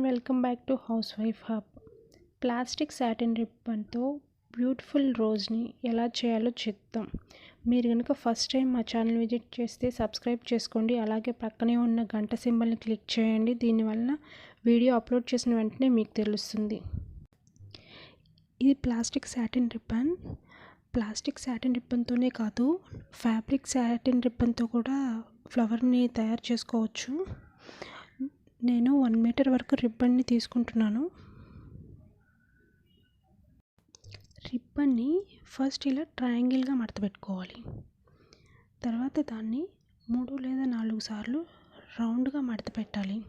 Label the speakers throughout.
Speaker 1: Welcome back to housewife hub. Plastic satin రిబ్బన్తో beautiful రోజ్ని ఎలా చేయాలో చెప్తాం. మీరు కనుక ఫస్ట్ టైం మా ఛానల్ విజిట్ చేస్తే సబ్స్క్రైబ్ చేసుకోండి. అలాగే పక్కనే ఉన్న గంట సింబల్ని క్లిక్ చేయండి. దీనివల్ల వీడియో అప్లోడ్ చేసిన వెంటనే మీకు తెలుస్తుంది. ఇది plastic satin ribbon. Plastic satin రిబ్బన్తోనే కాదు, ఫ్యాబ్రిక్ సాటిన్ రిబ్బన్తో కూడా ఫ్లవర్ని తయారు చేసుకోవచ్చు. నేను 1 మీటర్ వరకు రిబ్బన్ని తీసుకుంటున్నాను. రిబ్బన్ని ఫస్ట్ ఇలా ట్రయాంగిల్గా మడత పెట్టుకోవాలి. తర్వాత దాన్ని 3 లేదా 4 సార్లు రౌండ్గా మడత పెట్టాలి.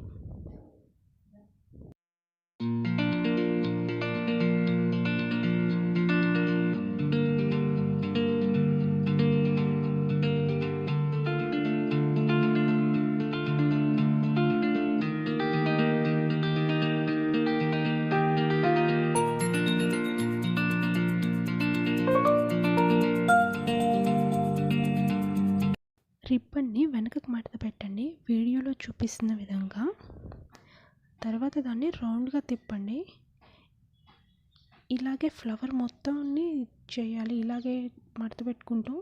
Speaker 1: రిబ్బన్ని వెనకకు మడత పెట్టండి, వీడియోలో చూపిస్తున్న విధంగా. తర్వాత దాన్ని రౌండ్గా తిప్పండి. ఇలాగే ఫ్లవర్ మొత్తాన్ని చేయాలి, ఇలాగే మడత పెట్టుకుంటూ.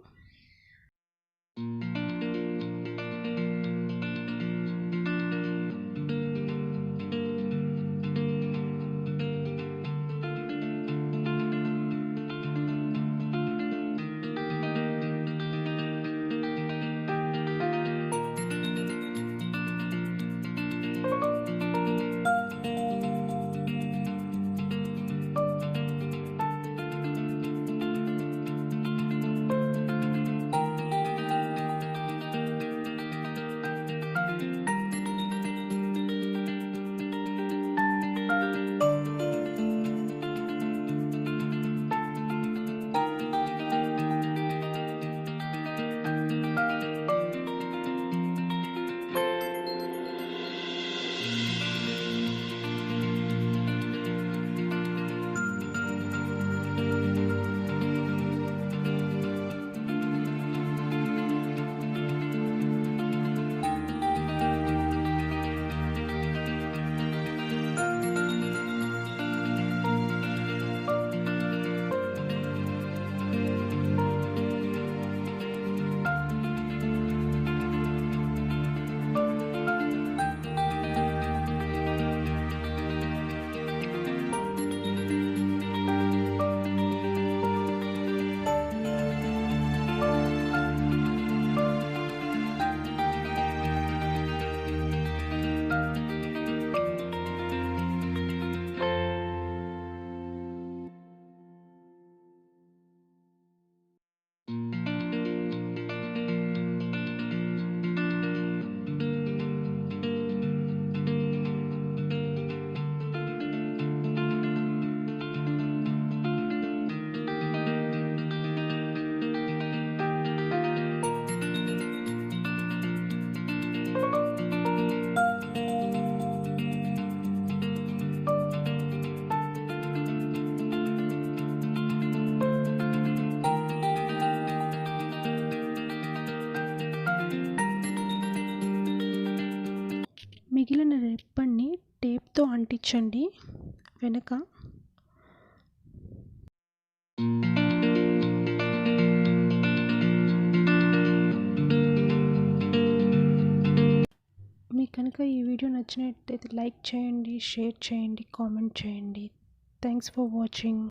Speaker 1: మిగిలిన రిబ్బన్ని టేప్తో అంటించండి వెనక. మీకు కనుక ఈ వీడియో నచ్చినట్లయితే లైక్ చేయండి, షేర్ చేయండి, కామెంట్ చేయండి. Thanks for watching.